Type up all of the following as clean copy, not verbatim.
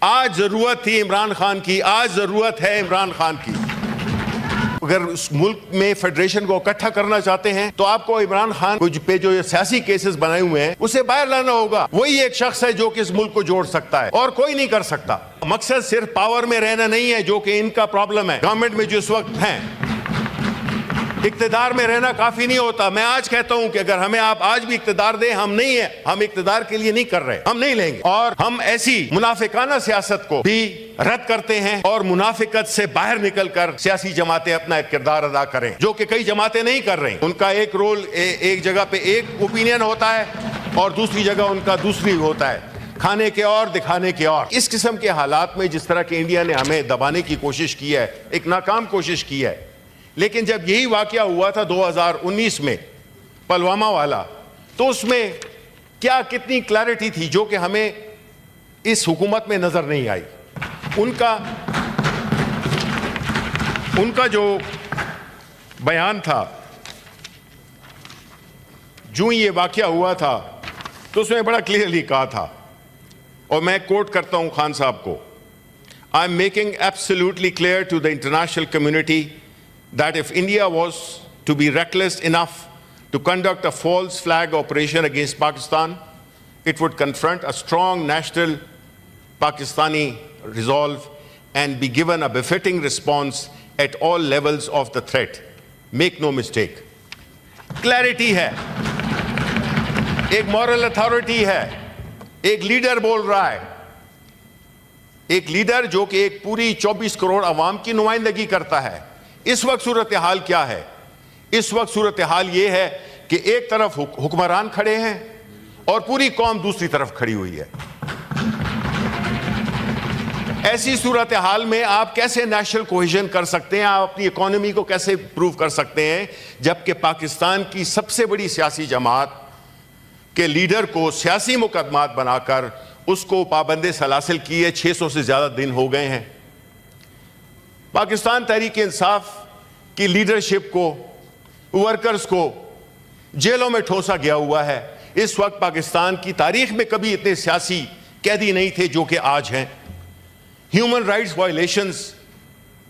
آج ضرورت تھی عمران خان کی، آج ضرورت ہے عمران خان کی۔ اگر اس ملک میں فیڈریشن کو اکٹھا کرنا چاہتے ہیں تو آپ کو عمران خان پہ جو یہ سیاسی کیسز بنائے ہوئے ہیں اسے باہر لانا ہوگا۔ وہی ایک شخص ہے جو کہ اس ملک کو جوڑ سکتا ہے اور کوئی نہیں کر سکتا۔ مقصد صرف پاور میں رہنا نہیں ہے جو کہ ان کا پرابلم ہے، گورنمنٹ میں جو اس وقت ہیں، اقتدار میں رہنا کافی نہیں ہوتا۔ میں آج کہتا ہوں کہ اگر ہمیں آپ آج بھی اقتدار دیں، ہم نہیں ہیں، ہم اقتدار کے لیے نہیں کر رہے، ہم نہیں لیں گے۔ اور ہم ایسی منافقانہ سیاست کو بھی رد کرتے ہیں اور منافقت سے باہر نکل کر سیاسی جماعتیں اپنا کردار ادا کریں، جو کہ کئی جماعتیں نہیں کر رہی۔ ان کا ایک رول ایک جگہ پہ ایک اوپینین ہوتا ہے اور دوسری جگہ ان کا دوسری ہوتا ہے، کھانے کے اور دکھانے کے اور۔ اس قسم کے حالات میں جس طرح کہ انڈیا نے ہمیں دبانے کی کوشش کی ہے، ایک ناکام کوشش کی ہے، لیکن جب یہی واقعہ ہوا تھا 2019 میں پلوامہ والا، تو اس میں کیا کتنی کلیئرٹی تھی جو کہ ہمیں اس حکومت میں نظر نہیں آئی۔ ان کا جو بیان تھا، جو یہ واقعہ ہوا تھا تو اس میں بڑا کلیئرلی کہا تھا، اور میں کوٹ کرتا ہوں خان صاحب کو، I am making absolutely clear to the international community that if India was to be reckless enough to conduct a false flag operation against Pakistan, it would confront a strong national Pakistani resolve and be given a befitting response at all levels of the threat. Make no mistake. Clarity ہے، ایک moral authority ہے، ایک leader بول رہا ہے، ایک leader جو کہ ایک پوری 24 کروڑ عوام کی نمائندگی کرتا ہے۔ اس وقت صورتحال کیا ہے؟ اس وقت صورتحال یہ ہے کہ ایک طرف حکمران کھڑے ہیں اور پوری قوم دوسری طرف کھڑی ہوئی ہے۔ ایسی صورتحال میں آپ کیسے نیشنل کوہیژن کر سکتے ہیں؟ آپ اپنی اکانومی کو کیسے امپروو کر سکتے ہیں جبکہ پاکستان کی سب سے بڑی سیاسی جماعت کے لیڈر کو سیاسی مقدمات بنا کر اس کو پابند سلاسل کیے 600 سے زیادہ دن ہو گئے ہیں؟ پاکستان تحریک انصاف کی لیڈرشپ کو، ورکرز کو جیلوں میں ٹھونسا گیا ہوا ہے۔ اس وقت پاکستان کی تاریخ میں کبھی اتنے سیاسی قیدی نہیں تھے جو کہ آج ہیں۔ ہیومن رائٹس وائلیشنز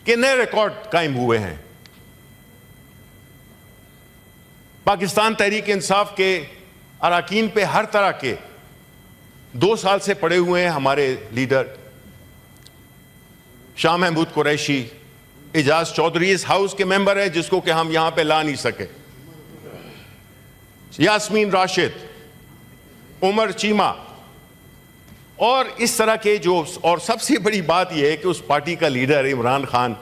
کے نئے ریکارڈ قائم ہوئے ہیں۔ پاکستان تحریک انصاف کے اراکین پہ ہر طرح کے 2 سال سے پڑے ہوئے ہیں۔ ہمارے لیڈر شاہ محمود قریشی، اعجاز چودھری اس ہاؤس کے ممبر ہے جس کو کہ ہم یہاں پہ لا نہیں سکے، یاسمین راشد، عمر چیمہ، اور اس طرح کے جو، اور سب سے بڑی بات یہ ہے کہ اس پارٹی کا لیڈر عمران خان،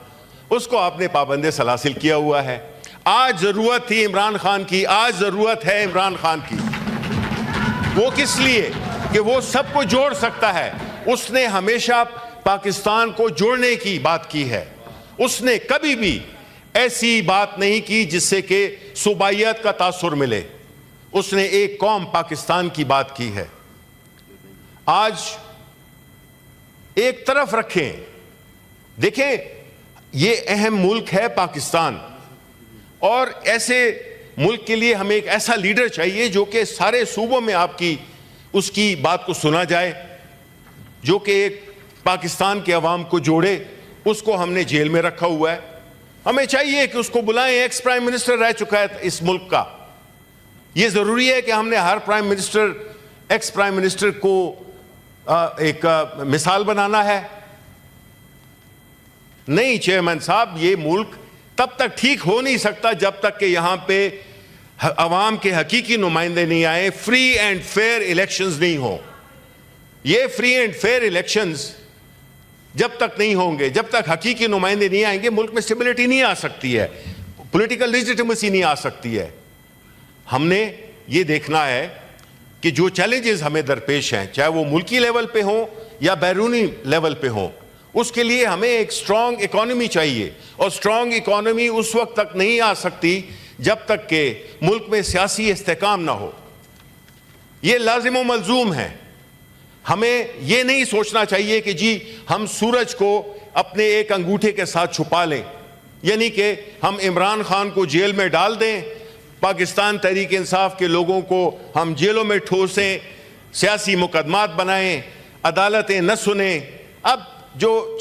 اس کو آپ نے پابند سلاسل کیا ہوا ہے۔ آج ضرورت تھی عمران خان کی، آج ضرورت ہے عمران خان کی۔ وہ کس لیے؟ کہ وہ سب کو جوڑ سکتا ہے۔ اس نے ہمیشہ پاکستان کو جوڑنے کی بات کی ہے۔ اس نے کبھی بھی ایسی بات نہیں کی جس سے کہ صوبائیت کا تاثر ملے۔ اس نے ایک قوم پاکستان کی بات کی ہے۔ آج ایک طرف رکھیں، دیکھیں یہ اہم ملک ہے پاکستان، اور ایسے ملک کے لیے ہمیں ایک ایسا لیڈر چاہیے جو کہ سارے صوبوں میں آپ کی اس کی بات کو سنا جائے، جو کہ ایک پاکستان کے عوام کو جوڑے۔ اس کو ہم نے جیل میں رکھا ہوا ہے، ہمیں چاہیے کہ اس کو بلائیں۔ ایکس پرائم منسٹر رہ چکا ہے اس ملک کا۔ یہ ضروری ہے کہ ہم نے ہر prime minister, ex prime minister کو ایک مثال بنانا ہے؟ نہیں چیئرمین صاحب، یہ ملک تب تک ٹھیک ہو نہیں سکتا جب تک کہ یہاں پہ عوام کے حقیقی نمائندے نہیں آئے، فری اینڈ فیئر الیکشنز نہیں ہوں۔ یہ فری اینڈ فیئر الیکشنز جب تک نہیں ہوں گے، جب تک حقیقی نمائندے نہیں آئیں گے، ملک میں اسٹیبلٹی نہیں آ سکتی ہے، پولیٹیکل لیجیٹیمیسی نہیں آ سکتی ہے۔ ہم نے یہ دیکھنا ہے کہ جو چیلنجز ہمیں درپیش ہیں، چاہے وہ ملکی لیول پہ ہوں یا بیرونی لیول پہ ہوں، اس کے لیے ہمیں ایک سٹرونگ اکانومی چاہیے، اور سٹرونگ اکانومی اس وقت تک نہیں آ سکتی جب تک کہ ملک میں سیاسی استحکام نہ ہو۔ یہ لازم و ملزوم ہے۔ ہمیں یہ نہیں سوچنا چاہیے کہ جی ہم سورج کو اپنے ایک انگوٹھے کے ساتھ چھپا لیں، یعنی کہ ہم عمران خان کو جیل میں ڈال دیں، پاکستان تحریک انصاف کے لوگوں کو ہم جیلوں میں ٹھوسیں، سیاسی مقدمات بنائیں، عدالتیں نہ سنیں، اب جو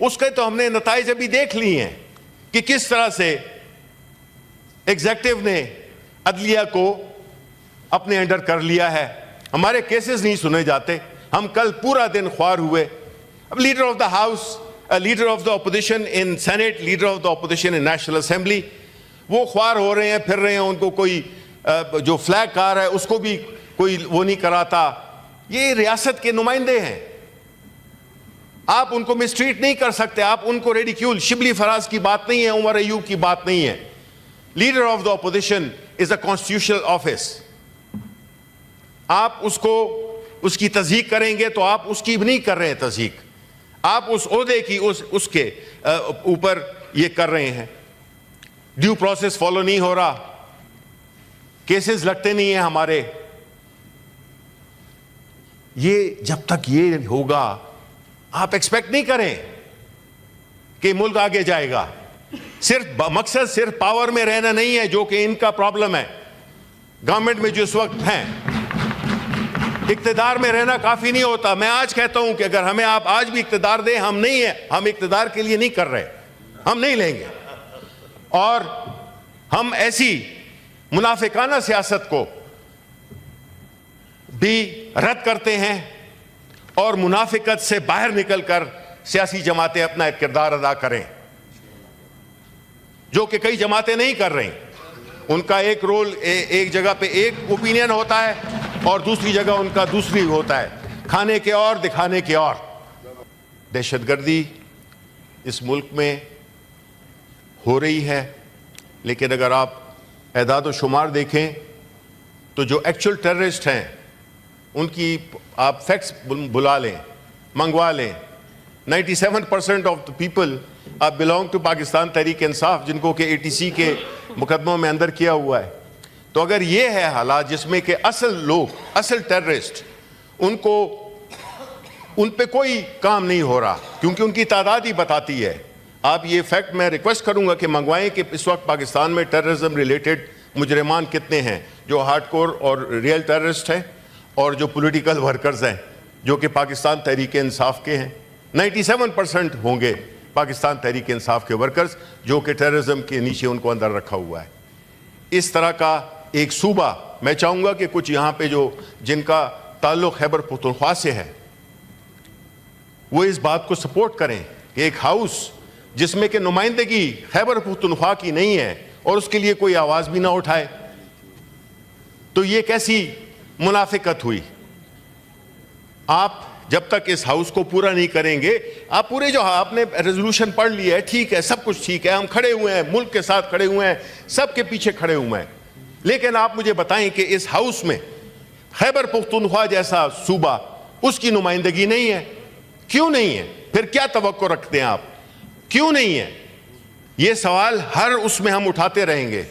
اس کے تو ہم نے نتائج ابھی دیکھ لی ہیں کہ کس طرح سے ایگزیکٹو نے عدلیہ کو اپنے انڈر کر لیا ہے. ہمارے کیسز نہیں سنے جاتے. ہم کل پورا دن خوار ہوئے. اب leader of the house, leader of the opposition in senate, leader of the opposition in national assembly, وہ خوار ہو رہے ہیں, پھر رہے ہیں. ان کو کوئی جو فلیگ کار ہے اس کو بھی کوئی وہ نہیں کراتا. یہ ریاست کے نمائندے ہیں, آپ ان کو مسٹریٹ نہیں کر سکتے. آپ ان کو ریڈیکیول, شبلی فراز کی بات نہیں ہے, عمر ایوب کی بات نہیں ہے. Leader of the opposition is a constitutional office. آپ اس کو اس کی تصدیق کریں گے تو آپ اس کی بھی نہیں کر رہے ہیں تصدیق, آپ اس عہدے کی اس کے اوپر یہ کر رہے ہیں. ڈیو پروسیس فالو نہیں ہو رہا, کیسز لگتے نہیں ہیں ہمارے. یہ جب تک یہ ہوگا آپ ایکسپیکٹ نہیں کریں کہ ملک آگے جائے گا. صرف مقصد صرف پاور میں رہنا نہیں ہے جو کہ ان کا پرابلم ہے. گورنمنٹ میں جو اس وقت ہیں, اقتدار میں رہنا کافی نہیں ہوتا. میں آج کہتا ہوں کہ اگر ہمیں آپ آج بھی اقتدار دیں, ہم نہیں ہیں, ہم اقتدار کے لیے نہیں کر رہے, ہم نہیں لیں گے. اور ہم ایسی منافقانہ سیاست کو بھی رد کرتے ہیں اور منافقت سے باہر نکل کر سیاسی جماعتیں اپنا کردار ادا کریں, جو کہ کئی جماعتیں نہیں کر رہی. ان کا ایک رول, ایک جگہ پہ ایک اوپینین ہوتا ہے اور دوسری جگہ ان کا دوسری ہوتا ہے, کھانے کے اور دکھانے کے اور. دہشت گردی اس ملک میں ہو رہی ہے, لیکن اگر آپ اعداد و شمار دیکھیں تو جو ایکچوئل ٹیررسٹ ہیں ان کی آپ فیکٹس بلا لیں, منگوا لیں. 97% of the people belong to Pakistan Tehreek Insaf, جن کو کہ ATC کے مقدموں میں اندر کیا ہوا ہے. تو اگر یہ ہے حالات جس میں کہ اصل لوگ, اصل ٹیررسٹ, ان پہ کوئی کام نہیں ہو رہا کیونکہ ان کی تعداد ہی بتاتی ہے. آپ یہ فیکٹ میں ریکویسٹ کروں گا کہ منگوائیں کہ اس وقت پاکستان میں ٹیررزم ریلیٹڈ مجرمان کتنے ہیں, جو ہارڈ کور اور ریئل ٹیررسٹ ہیں اور جو پولیٹیکل ورکرز ہیں جو کہ پاکستان تحریک انصاف کے ہیں. 97% ہوں گے پاکستان تحریک انصاف کے ورکرز جو کہ ٹیررزم کے نیچے ان کو اندر رکھا ہوا ہے. اس طرح کا ایک صوبہ میں چاہوں گا کہ کچھ یہاں پہ جو جن کا تعلق خیبر پختونخوا سے ہے وہ اس بات کو سپورٹ کریں کہ ایک ہاؤس جس میں کہ نمائندگی خیبر پختونخوا کی نہیں ہے اور اس کے لیے کوئی آواز بھی نہ اٹھائے, تو یہ کیسی منافقت ہوئی. آپ جب تک اس ہاؤس کو پورا نہیں کریں گے, آپ پورے جو آپ نے ریزولوشن پڑھ لیا ہے, ٹھیک ہے, سب کچھ ٹھیک ہے, ہم کھڑے ہوئے ہیں, ملک کے ساتھ کھڑے ہوئے ہیں, سب کے پیچھے کھڑے ہوئے ہیں, لیکن آپ مجھے بتائیں کہ اس ہاؤس میں خیبر پختونخوا جیسا صوبہ اس کی نمائندگی نہیں ہے. کیوں نہیں ہے؟ پھر کیا توقع رکھتے ہیں آپ؟ کیوں نہیں ہے؟ یہ سوال ہر اس میں ہم اٹھاتے رہیں گے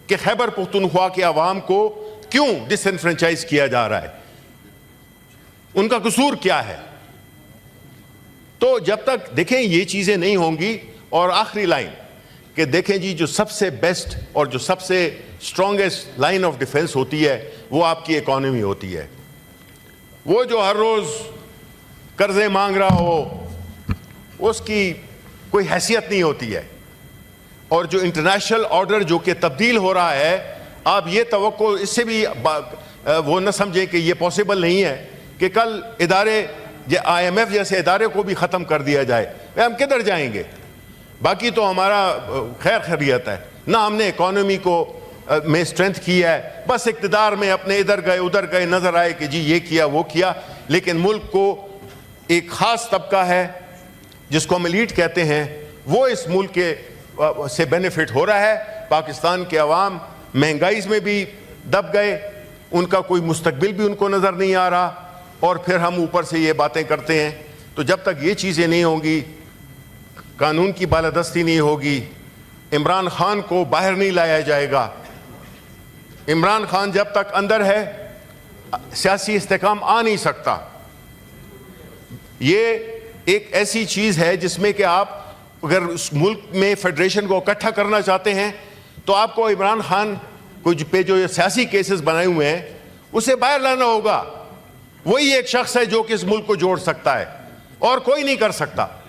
کہ خیبر پختونخوا کے عوام کو کیوں ڈس انفرینچائز کیا جا رہا ہے, ان کا قصور کیا ہے. تو جب تک دیکھیں یہ چیزیں نہیں ہوں گی. اور آخری لائن کہ دیکھیں جی, جو سب سے بیسٹ اور جو سب سے اسٹرانگسٹ لائن آف ڈیفenس ہوتی ہے وہ آپ کی اکانومی ہوتی ہے. وہ جو ہر روز قرضے مانگ رہا ہو اس کی کوئی حیثیت نہیں ہوتی ہے. اور جو انٹرنیشنل آرڈر جو کہ تبدیل ہو رہا ہے, آپ یہ توقع اس سے بھی وہ نہ سمجھیں کہ یہ پاسبل نہیں ہے کہ کل ادارے IMF جیسے ادارے کو بھی ختم کر دیا جائے. ہم کدھر جائیں گے؟ باقی تو ہمارا خیر خیریت ہے, نہ ہم نے اکانومی کو میں اسٹرینتھ کی ہے, بس اقتدار میں اپنے ادھر گئے ادھر گئے, نظر آئے کہ جی یہ کیا وہ کیا. لیکن ملک کو ایک خاص طبقہ ہے جس کو ہم ایلیٹ کہتے ہیں, وہ اس ملک کے سے بینیفٹ ہو رہا ہے. پاکستان کے عوام مہنگائی میں بھی دب گئے, ان کا کوئی مستقبل بھی ان کو نظر نہیں آ رہا, اور پھر ہم اوپر سے یہ باتیں کرتے ہیں. تو جب تک یہ چیزیں نہیں ہوں گی, قانون کی بالادستی نہیں ہوگی, عمران خان کو باہر نہیں لایا جائے گا. عمران خان جب تک اندر ہے سیاسی استحکام آ نہیں سکتا. یہ ایک ایسی چیز ہے جس میں کہ آپ اگر اس ملک میں فیڈریشن کو اکٹھا کرنا چاہتے ہیں تو آپ کو عمران خان کو پہ جو سیاسی کیسز بنائے ہوئے ہیں اسے باہر لانا ہوگا. وہی ایک شخص ہے جو کہ اس ملک کو جوڑ سکتا ہے اور کوئی نہیں کر سکتا.